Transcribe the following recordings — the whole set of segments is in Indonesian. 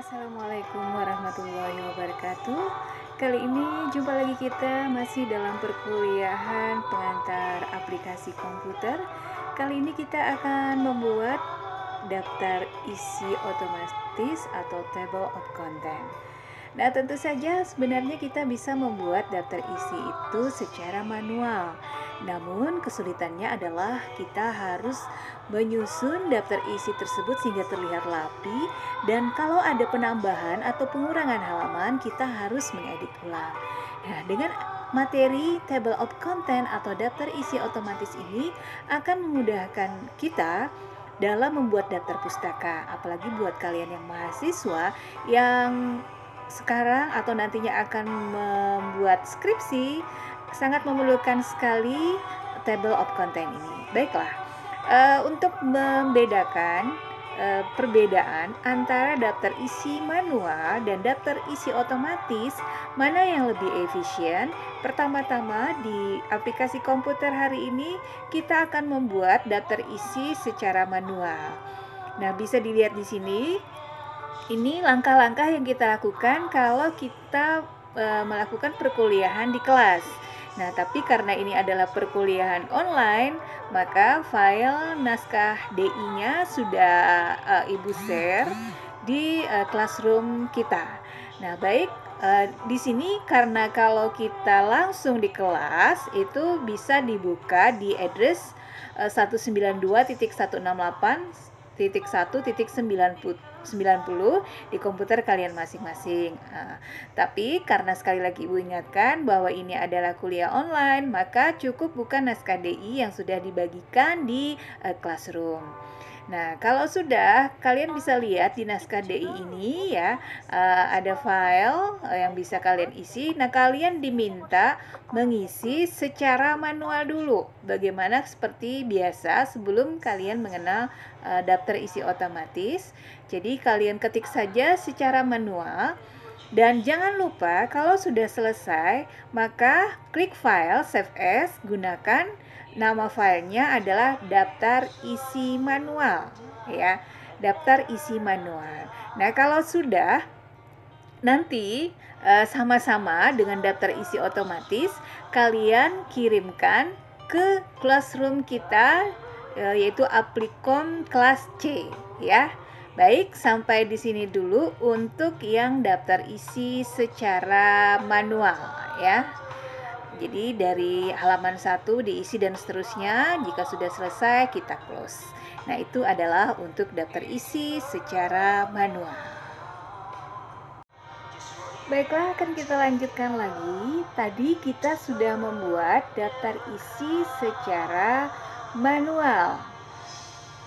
Assalamualaikum warahmatullahi wabarakatuh. Kali ini jumpa lagi kita masih dalam perkuliahan pengantar aplikasi komputer. Kali ini kita akan membuat daftar isi otomatis atau table of content. Nah, tentu saja sebenarnya kita bisa membuat daftar isi itu secara manual. Namun kesulitannya adalah kita harus menyusun daftar isi tersebut sehingga terlihat rapi, dan kalau ada penambahan atau pengurangan halaman kita harus mengedit ulang. Nah, dengan materi table of content atau daftar isi otomatis ini akan memudahkan kita dalam membuat daftar pustaka, apalagi buat kalian yang mahasiswa yang sekarang atau nantinya akan membuat skripsi, sangat memerlukan sekali table of content ini. Baiklah, untuk membedakan perbedaan antara daftar isi manual dan daftar isi otomatis, mana yang lebih efisien? Pertama-tama di aplikasi komputer hari ini kita akan membuat daftar isi secara manual. Nah, bisa dilihat di sini. Ini langkah-langkah yang kita lakukan kalau kita melakukan perkuliahan di kelas. Nah, tapi karena ini adalah perkuliahan online, maka file naskah DI-nya sudah Ibu share di classroom kita. Nah, baik, di sini karena kalau kita langsung di kelas itu bisa dibuka di address 192.168.1.90 di komputer kalian masing-masing. Tapi karena sekali lagi Ibu ingatkan bahwa ini adalah kuliah online, maka cukup buka naskah DI yang sudah dibagikan di classroom. Nah, kalau sudah, kalian bisa lihat di naskah DI ini ya, ada file yang bisa kalian isi. Nah, kalian diminta mengisi secara manual dulu. Bagaimana seperti biasa sebelum kalian mengenal daftar isi otomatis. Jadi, kalian ketik saja secara manual. Dan jangan lupa kalau sudah selesai, maka klik file save as, gunakan nama filenya adalah daftar isi manual ya, daftar isi manual. Nah, kalau sudah, nanti sama-sama dengan daftar isi otomatis kalian kirimkan ke classroom kita, yaitu Applikom kelas C ya. Baik, sampai di sini dulu untuk yang daftar isi secara manual ya. Jadi dari halaman 1 diisi dan seterusnya, jika sudah selesai kita close. Nah, itu adalah untuk daftar isi secara manual. Baiklah, akan kita lanjutkan lagi. Tadi kita sudah membuat daftar isi secara manual.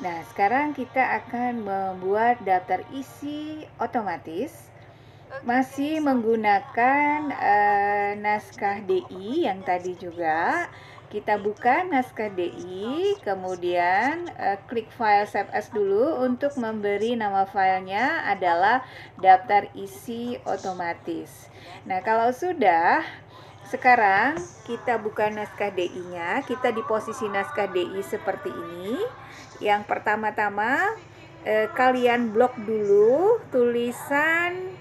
Nah, sekarang kita akan membuat daftar isi otomatis. Masih menggunakan naskah DI yang tadi juga. Kita buka naskah DI, kemudian klik file save as dulu untuk memberi nama filenya adalah daftar isi otomatis. Nah, kalau sudah, sekarang kita buka naskah DI-nya. Kita di posisi naskah DI seperti ini. Yang pertama-tama kalian blok dulu tulisan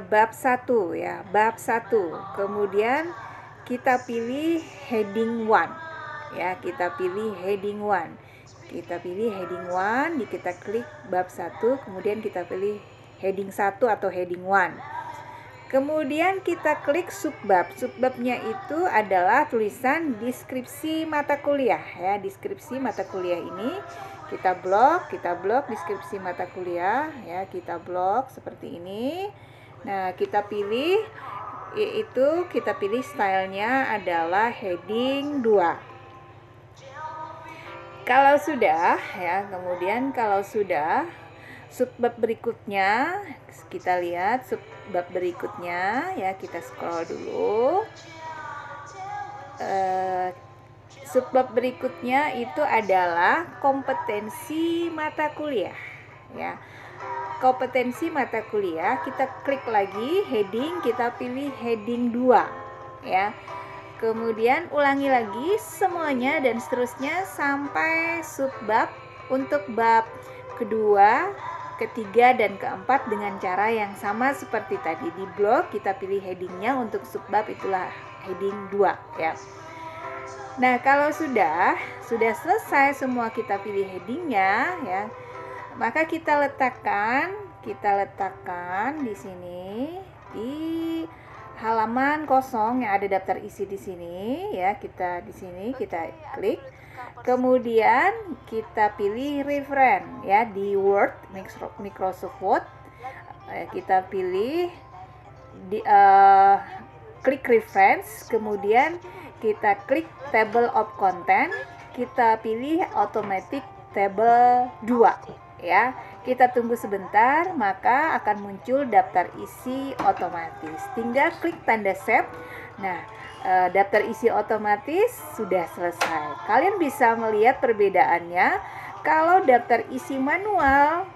bab 1 ya, bab 1. Kemudian kita pilih heading 1 ya, kita pilih heading 1. Kita pilih heading 1, kita klik bab 1, kemudian kita pilih heading 1 atau heading 1. Kemudian kita klik subbab. Subbabnya itu adalah tulisan deskripsi mata kuliah ya, deskripsi mata kuliah ini. Kita blok deskripsi mata kuliah ya, kita blok seperti ini. Nah, kita pilih yaitu kita pilih stylenya adalah heading 2. Kalau sudah ya, kemudian kalau sudah subbab berikutnya, kita lihat subbab berikutnya ya, kita scroll dulu. Subbab berikutnya itu adalah kompetensi mata kuliah ya. Kompetensi mata kuliah, kita klik lagi heading, kita pilih heading 2 ya. Kemudian ulangi lagi semuanya dan seterusnya sampai subbab. Untuk bab kedua ketiga dan keempat dengan cara yang sama seperti tadi. Di blok kita pilih headingnya, untuk subbab itulah heading 2 ya. Nah, kalau sudah selesai semua kita pilih headingnya ya, maka kita letakkan di sini di halaman kosong yang ada daftar isi di sini ya. Kita di sini kita klik. Kemudian kita pilih reference ya di Word, Microsoft Word. Kita pilih klik reference, kemudian kita klik table of content, kita pilih automatic table 2 ya. Kita tunggu sebentar, maka akan muncul daftar isi otomatis. Tinggal klik tanda save. Nah, daftar isi otomatis sudah selesai. Kalian bisa melihat perbedaannya. Kalau daftar isi manual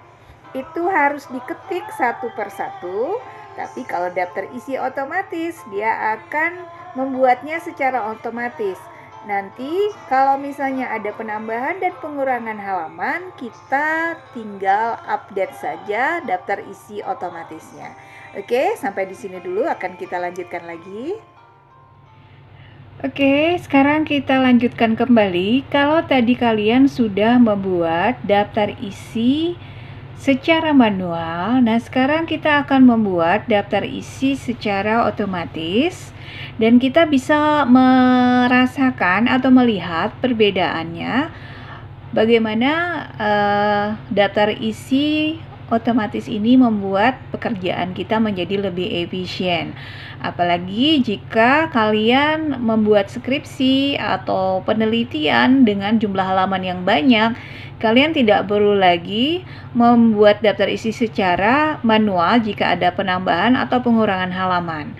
itu harus diketik satu persatu, tapi kalau daftar isi otomatis dia akan membuatnya secara otomatis. Nanti kalau misalnya ada penambahan dan pengurangan halaman, kita tinggal update saja daftar isi otomatisnya. Oke, sampai di sini dulu, akan kita lanjutkan lagi. Oke, sekarang kita lanjutkan kembali. Kalau tadi kalian sudah membuat daftar isi secara manual, nah sekarang kita akan membuat daftar isi secara otomatis, dan kita bisa merasakan atau melihat perbedaannya bagaimana daftar isi otomatis ini membuat pekerjaan kita menjadi lebih efisien. Apalagi jika kalian membuat skripsi atau penelitian dengan jumlah halaman yang banyak, kalian tidak perlu lagi membuat daftar isi secara manual jika ada penambahan atau pengurangan halaman.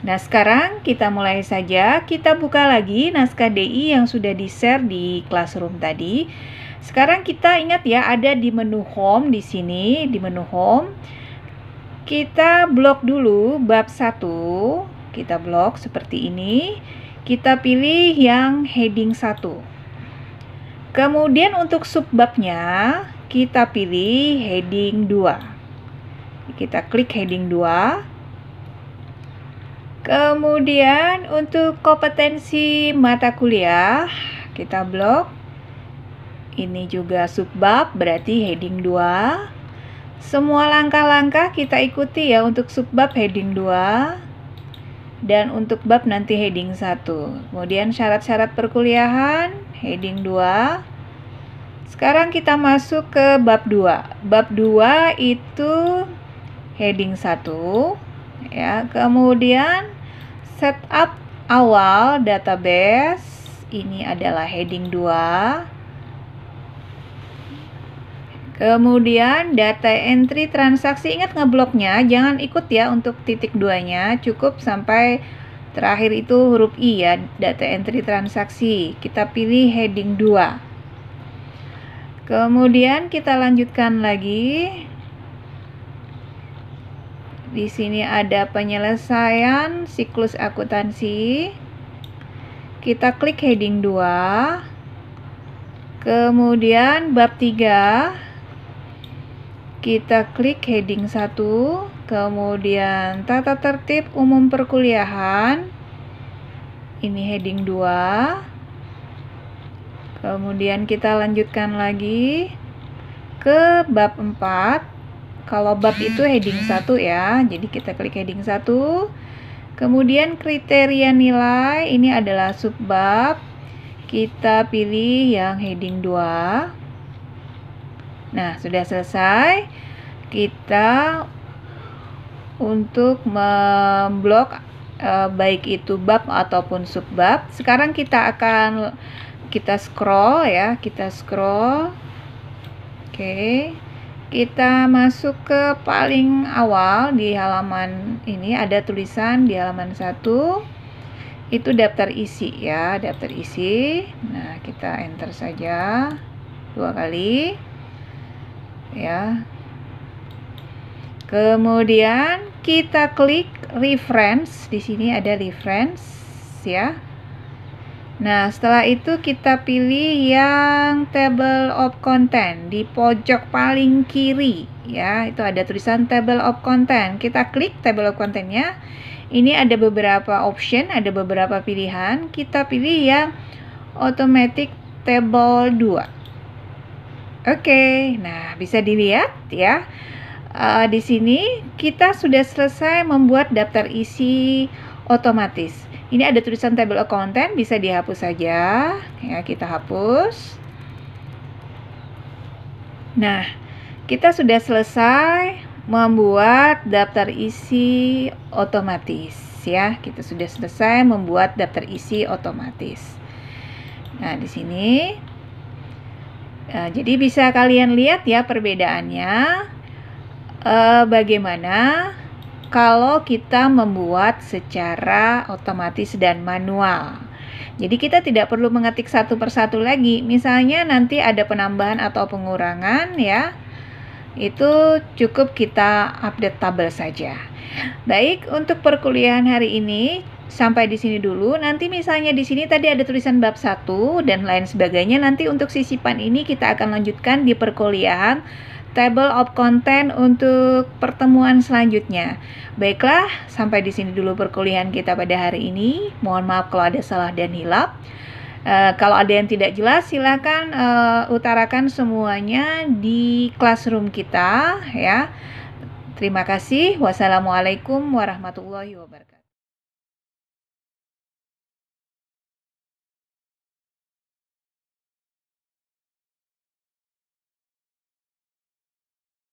Nah, sekarang kita mulai saja. Kita buka lagi naskah DI yang sudah di-share di Classroom tadi. Sekarang kita ingat ya, ada di menu home di sini, di menu home. Kita blok dulu bab 1. Kita blok seperti ini. Kita pilih yang heading 1. Kemudian untuk subbabnya kita pilih heading 2. Kita klik heading 2. Kemudian untuk kompetensi mata kuliah kita blok. Ini juga subbab, berarti heading 2. Semua langkah-langkah kita ikuti ya untuk subbab heading 2. Dan untuk bab nanti heading 1. Kemudian syarat-syarat perkuliahan heading 2. Sekarang kita masuk ke bab 2. Bab 2 itu heading 1 ya. Kemudian setup awal database, ini adalah heading 2. Kemudian data entry transaksi, ingat ngebloknya, jangan ikut ya untuk titik 2-nya, cukup sampai terakhir itu huruf I ya, data entry transaksi. Kita pilih heading 2. Kemudian kita lanjutkan lagi. Di sini ada penyelesaian siklus akuntansi. Kita klik heading 2. Kemudian bab 3. Kita klik heading 1, kemudian tata tertib umum perkuliahan, ini heading 2. Kemudian kita lanjutkan lagi ke bab 4. Kalau bab itu heading 1 ya, jadi kita klik heading 1. Kemudian kriteria nilai, ini adalah subbab, kita pilih yang heading 2. Nah, sudah selesai. Kita untuk memblok baik itu bab ataupun subbab. Sekarang kita scroll ya, kita scroll. Oke. Kita masuk ke paling awal di halaman ini, ada tulisan di halaman 1. Itu daftar isi ya, daftar isi. Nah, kita enter saja 2 kali. Ya. Kemudian kita klik reference, di sini ada reference ya. Nah, setelah itu kita pilih yang table of content di pojok paling kiri ya. Itu ada tulisan table of content. Kita klik table of content-nya. Ini ada beberapa option, ada beberapa pilihan. Kita pilih yang automatic table 2. Oke, nah bisa dilihat ya. Di sini kita sudah selesai membuat daftar isi otomatis. Ini ada tulisan table of content, bisa dihapus saja. Ya, kita hapus. Nah, kita sudah selesai membuat daftar isi otomatis ya. Kita sudah selesai membuat daftar isi otomatis. Nah, di sini jadi bisa kalian lihat ya perbedaannya. Bagaimana kalau kita membuat secara otomatis dan manual. Jadi kita tidak perlu mengetik satu persatu lagi. Misalnya nanti ada penambahan atau pengurangan ya. Itu cukup kita update tabel saja. Baik, untuk perkuliahan hari ini sampai di sini dulu. Nanti misalnya di sini tadi ada tulisan bab 1 dan lain sebagainya. Nanti untuk sisipan ini kita akan lanjutkan di perkuliahan table of content untuk pertemuan selanjutnya. Baiklah, sampai di sini dulu perkuliahan kita pada hari ini. Mohon maaf kalau ada salah dan hilaf. Kalau ada yang tidak jelas, silakan utarakan semuanya di classroom kita ya. Terima kasih. Wassalamualaikum warahmatullahi wabarakatuh.